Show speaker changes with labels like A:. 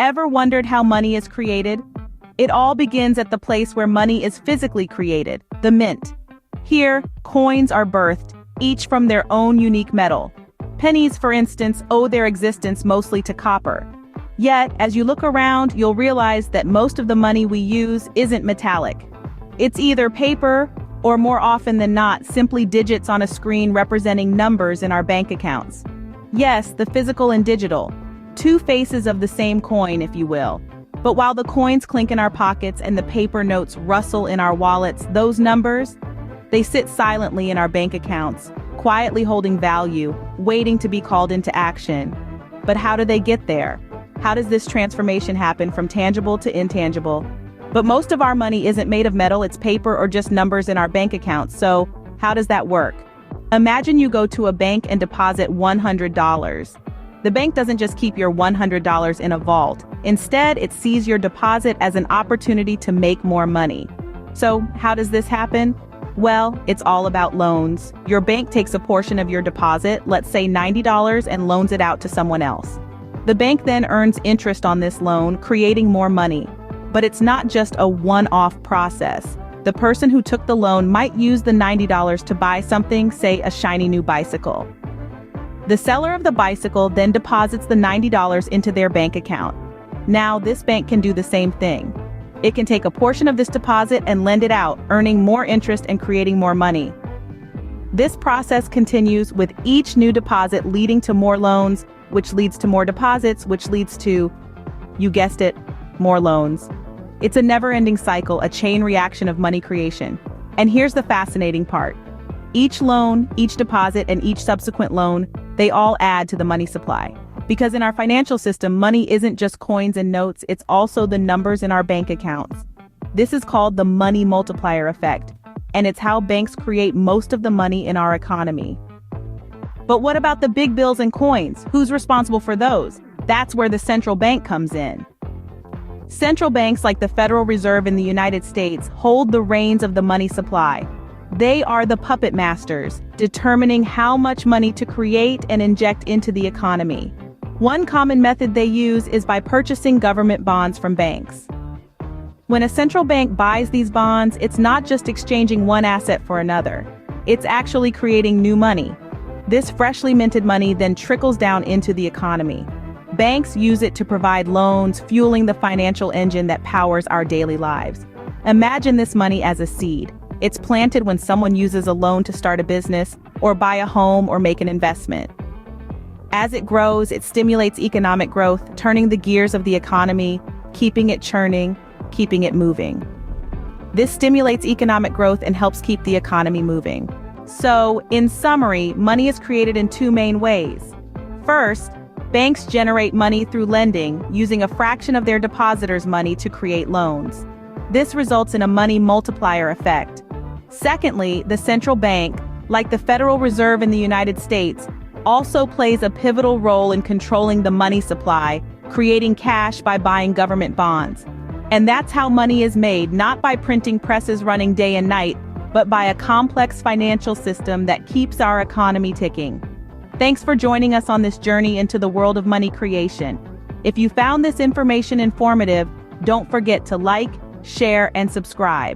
A: Ever wondered how money is created? It all begins at the place where money is physically created, the mint. Here, coins are birthed, each from their own unique metal. Pennies, for instance, owe their existence mostly to copper. Yet, as you look around, you'll realize that most of the money we use isn't metallic. It's either paper, or more often than not, simply digits on a screen representing numbers in our bank accounts. Yes, the physical and digital. Two faces of the same coin, if you will. But while the coins clink in our pockets and the paper notes rustle in our wallets, those numbers, they sit silently in our bank accounts, quietly holding value, waiting to be called into action. But how do they get there? How does this transformation happen from tangible to intangible? But most of our money isn't made of metal, it's paper or just numbers in our bank accounts. So how does that work? Imagine you go to a bank and deposit $100. The bank doesn't just keep your $100 in a vault. Instead, it sees your deposit as an opportunity to make more money. So how does this happen? Well, it's all about loans. Your bank takes a portion of your deposit, let's say $90, and loans it out to someone else. The bank then earns interest on this loan, creating more money. But it's not just a one-off process. The person who took the loan might use the $90 to buy something, say a shiny new bicycle. The seller of the bicycle then deposits the $90 into their bank account. Now, this bank can do the same thing. It can take a portion of this deposit and lend it out, earning more interest and creating more money. This process continues with each new deposit leading to more loans, which leads to more deposits, which leads to, you guessed it, more loans. It's a never-ending cycle, a chain reaction of money creation. And here's the fascinating part. Each loan, each deposit, and each subsequent loan, they all add to the money supply. Because in our financial system, money isn't just coins and notes, it's also the numbers in our bank accounts. This is called the money multiplier effect, and it's how banks create most of the money in our economy. But what about the big bills and coins? Who's responsible for those? That's where the central bank comes in. Central banks like the Federal Reserve in the United States hold the reins of the money supply. They are the puppet masters, determining how much money to create and inject into the economy. One common method they use is by purchasing government bonds from banks. When a central bank buys these bonds, it's not just exchanging one asset for another. It's actually creating new money. This freshly minted money then trickles down into the economy. Banks use it to provide loans, fueling the financial engine that powers our daily lives. Imagine this money as a seed. It's planted when someone uses a loan to start a business, or buy a home, or make an investment. As it grows, it stimulates economic growth, turning the gears of the economy, keeping it churning, keeping it moving. This stimulates economic growth and helps keep the economy moving. So, in summary, money is created in two main ways. First, banks generate money through lending, using a fraction of their depositors' money to create loans. This results in a money multiplier effect. Secondly, the central bank, like the Federal Reserve in the United States, also plays a pivotal role in controlling the money supply, creating cash by buying government bonds. And that's how money is made, not by printing presses running day and night, but by a complex financial system that keeps our economy ticking. Thanks for joining us on this journey into the world of money creation. If you found this information informative, don't forget to like, share, and subscribe.